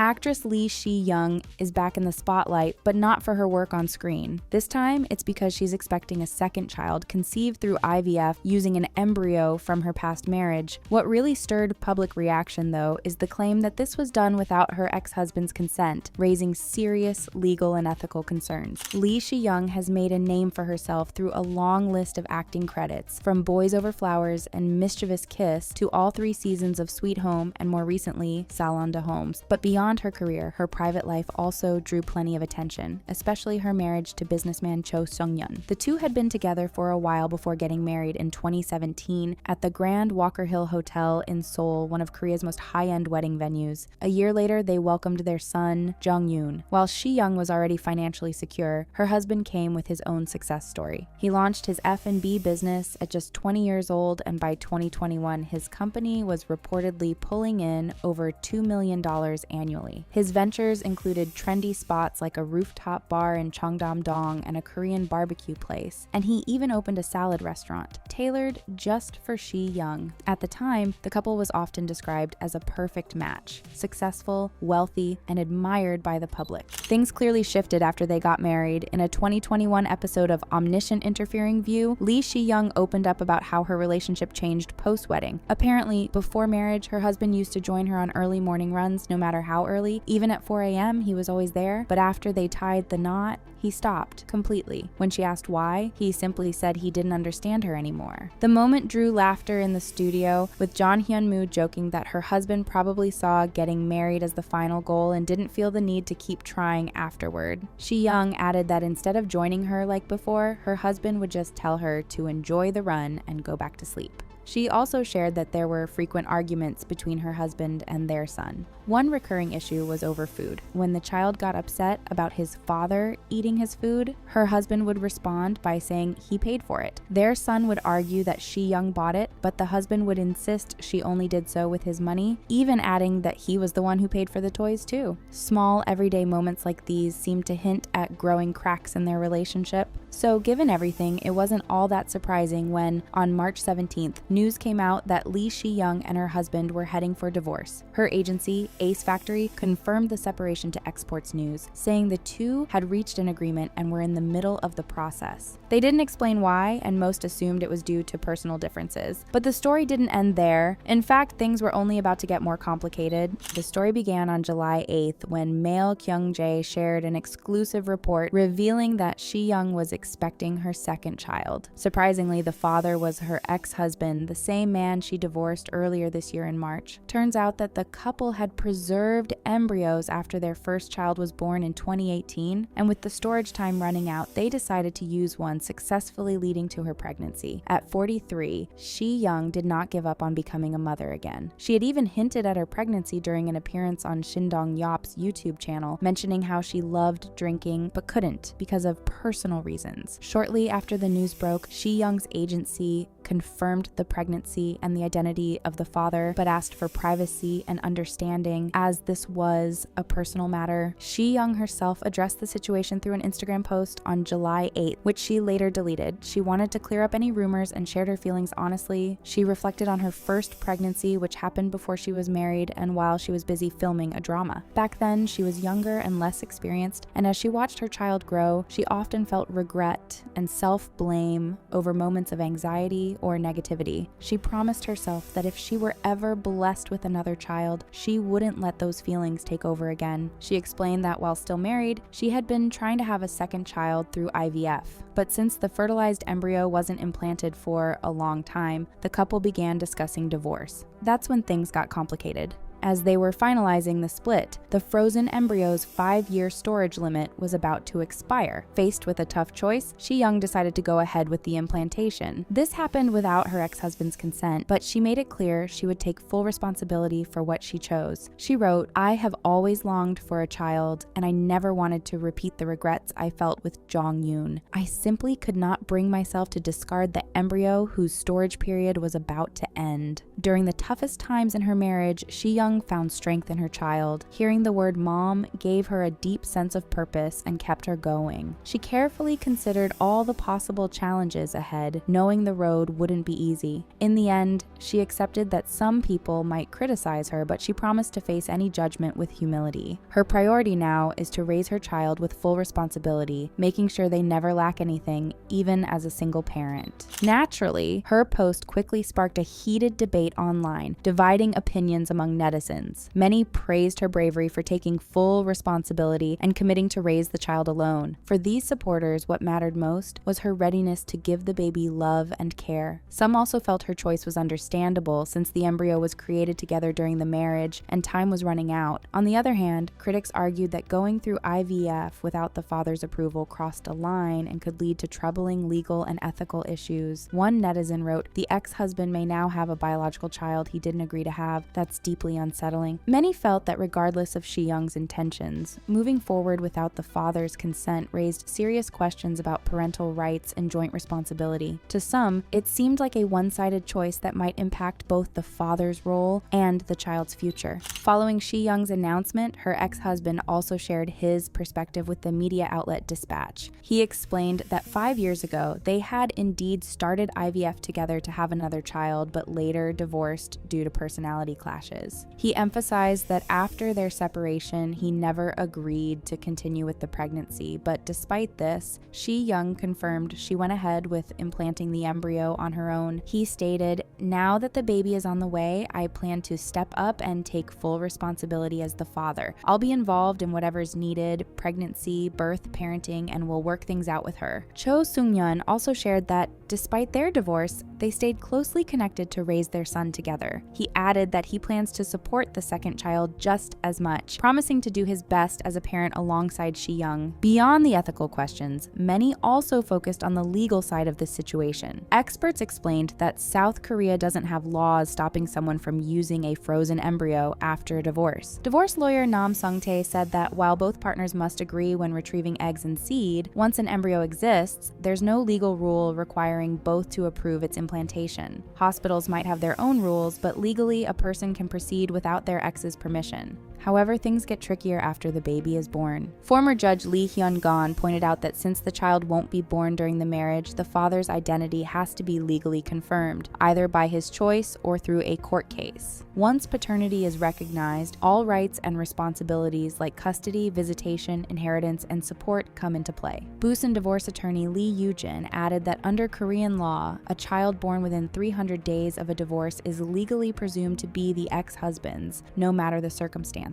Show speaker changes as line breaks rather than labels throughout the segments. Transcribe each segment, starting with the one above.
Actress Lee Siyoung is back in the spotlight, but not for her work on screen. This time, it's because she's expecting a second child conceived through IVF using an embryo from her past marriage. What really stirred public reaction, though, is the claim that this was done without her ex-husband's consent, raising serious legal and ethical concerns. Lee Siyoung has made a name for herself through a long list of acting credits, from Boys Over Flowers and Mischievous Kiss to all 3 seasons of Sweet Home and more recently Salon de Homes. But beyond her career, her private life also drew plenty of attention, especially her marriage to businessman Cho Sung-yeon. The two had been together for a while before getting married in 2017 at the Grand Walker Hill Hotel in Seoul, one of Korea's most high-end wedding venues. A year later, they welcomed their son, Jung-yoon. While Siyoung was already financially secure, her husband came with his own success story. He launched his F&B business at just 20 years old, and by 2021, his company was reportedly pulling in over $2 million annually. His ventures included trendy spots like a rooftop bar in Cheongdam-dong and a Korean barbecue place, and he even opened a salad restaurant, tailored just for Siyoung. At the time, the couple was often described as a perfect match, successful, wealthy, and admired by the public. Things clearly shifted after they got married. In a 2021 episode of Omniscient Interfering View, Lee Siyoung opened up about how her relationship changed post-wedding. Apparently, before marriage, her husband used to join her on early morning runs, no matter how early. Even at 4 a.m., he was always there. But after they tied the knot, he stopped completely. When she asked why, he simply said he didn't understand her anymore. The moment drew laughter in the studio, with John Hyun-moo joking that her husband probably saw getting married as the final goal and didn't feel the need to keep trying afterward. Siyoung added that instead of joining her like before, her husband would just tell her to enjoy the run and go back to sleep. She also shared that there were frequent arguments between her husband and their son. One recurring issue was over food. When the child got upset about his father eating his food, her husband would respond by saying he paid for it. Their son would argue that Siyoung bought it, but the husband would insist she only did so with his money, even adding that he was the one who paid for the toys too. Small, everyday moments like these seemed to hint at growing cracks in their relationship. So given everything, it wasn't all that surprising when, on March 17th, news came out that Lee Siyoung and her husband were heading for divorce. Her agency, Ace Factory, confirmed the separation to Exports News, saying the two had reached an agreement and were in the middle of the process. They didn't explain why, and most assumed it was due to personal differences. But the story didn't end there. In fact, things were only about to get more complicated. The story began on July 8th when Mail Kyung-jae shared an exclusive report revealing that Siyoung was expecting her second child. Surprisingly, the father was her ex-husband, the same man she divorced earlier this year in March. Turns out that the couple had preserved embryos after their first child was born in 2018, and with the storage time running out, they decided to use one, successfully leading to her pregnancy. At 43, Siyoung did not give up on becoming a mother again. She had even hinted at her pregnancy during an appearance on Shin Dong-yeop's YouTube channel, mentioning how she loved drinking but couldn't because of personal reasons. Shortly after the news broke, Siyoung's agency confirmed the pregnancy and the identity of the father, but asked for privacy and understanding as this was a personal matter. Siyoung herself addressed the situation through an Instagram post on July 8th, which she later deleted. She wanted to clear up any rumors and shared her feelings honestly. She reflected on her first pregnancy, which happened before she was married and while she was busy filming a drama. Back then, she was younger and less experienced, and as she watched her child grow, she often felt regret and self-blame over moments of anxiety or negativity. She promised herself that if she were ever blessed with another child, she wouldn't let those feelings take over again. She explained that while still married, she had been trying to have a second child through IVF. But since the fertilized embryo wasn't implanted for a long time, the couple began discussing divorce. That's when things got complicated. As they were finalizing the split, the frozen embryo's 5-year storage limit was about to expire. Faced with a tough choice, Siyoung decided to go ahead with the implantation. This happened without her ex-husband's consent, but she made it clear she would take full responsibility for what she chose. She wrote, "I have always longed for a child, and I never wanted to repeat the regrets I felt with Jong-yoon. I simply could not bring myself to discard the embryo whose storage period was about to end." During the toughest times in her marriage, Siyoung Young found strength in her child. Hearing the word mom gave her a deep sense of purpose and kept her going. She carefully considered all the possible challenges ahead, knowing the road wouldn't be easy. In the end, she accepted that some people might criticize her, but she promised to face any judgment with humility. Her priority now is to raise her child with full responsibility, making sure they never lack anything, even as a single parent. Naturally, her post quickly sparked a heated debate online, dividing opinions among netizens. Many praised her bravery for taking full responsibility and committing to raise the child alone. For these supporters, what mattered most was her readiness to give the baby love and care. Some also felt her choice was understandable since the embryo was created together during the marriage and time was running out. On the other hand, critics argued that going through IVF without the father's approval crossed a line and could lead to troubling legal and ethical issues. One netizen wrote, "The ex-husband may now have a biological child he didn't agree to have. That's deeply unsettling." Many felt that regardless of Siyoung's intentions, moving forward without the father's consent raised serious questions about parental rights and joint responsibility. To some, it seemed like a one-sided choice that might impact both the father's role and the child's future. Following Siyoung's announcement, her ex-husband also shared his perspective with the media outlet Dispatch. He explained that 5 years ago, they had indeed started IVF together to have another child, but later divorced due to personality clashes. He emphasized that after their separation, he never agreed to continue with the pregnancy, but despite this, Siyoung confirmed she went ahead with implanting the embryo on her own. He stated, "Now that the baby is on the way, I plan to step up and take full responsibility as the father. I'll be involved in whatever's needed, pregnancy, birth, parenting, and will work things out with her." Cho Sung-yeon also shared that despite their divorce, they stayed closely connected to raise their son together. He added that he plans to support the second child just as much, promising to do his best as a parent alongside Siyoung. Beyond the ethical questions, many also focused on the legal side of this situation. Experts explained that South Korea doesn't have laws stopping someone from using a frozen embryo after a divorce. Divorce lawyer Nam Sung-tae said that while both partners must agree when retrieving eggs and seed, once an embryo exists, there's no legal rule requiring both to approve its implantation. Hospitals might have their own rules, but legally a person can proceed without their ex's permission. However, things get trickier after the baby is born. Former judge Lee Siyoung pointed out that since the child won't be born during the marriage, the father's identity has to be legally confirmed, either by his choice or through a court case. Once paternity is recognized, all rights and responsibilities like custody, visitation, inheritance, and support come into play. Busan divorce attorney Lee Siyoung added that under Korean law, a child born within 300 days of a divorce is legally presumed to be the ex-husband's, no matter the circumstance.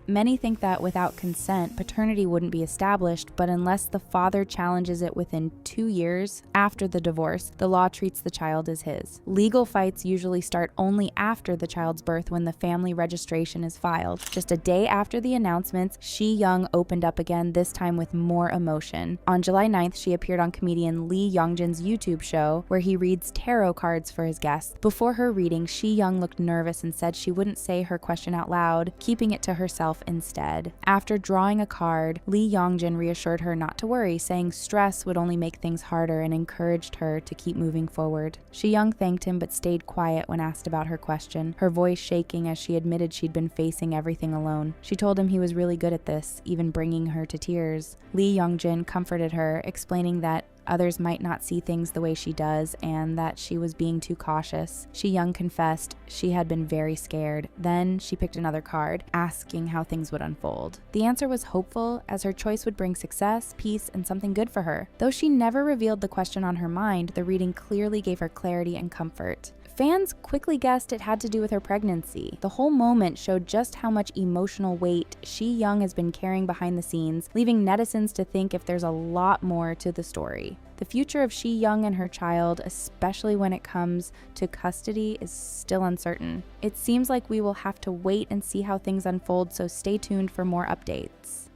Many think that without consent, paternity wouldn't be established, but unless the father challenges it within 2 years after the divorce, the law treats the child as his. Legal fights usually start only after the child's birth when the family registration is filed. Just a day after the announcements, Siyoung opened up again, this time with more emotion. On July 9th, she appeared on comedian Lee Youngjin's YouTube show, where he reads tarot cards for his guests. Before her reading, Siyoung looked nervous and said she wouldn't say her question out loud, keeping it to herself instead. After drawing a card, Lee Youngjin reassured her not to worry, saying stress would only make things harder and encouraged her to keep moving forward. Siyoung thanked him but stayed quiet when asked about her question, her voice shaking as she admitted she'd been facing everything alone. She told him he was really good at this, even bringing her to tears. Lee Youngjin comforted her, explaining that others might not see things the way she does and that she was being too cautious. Siyoung confessed she had been very scared. Then she picked another card, asking how things would unfold. The answer was hopeful, as her choice would bring success, peace, and something good for her. Though she never revealed the question on her mind, the reading clearly gave her clarity and comfort. Fans quickly guessed it had to do with her pregnancy. The whole moment showed just how much emotional weight Siyoung has been carrying behind the scenes, leaving netizens to think if there's a lot more to the story. The future of Siyoung and her child, especially when it comes to custody, is still uncertain. It seems like we will have to wait and see how things unfold, so stay tuned for more updates.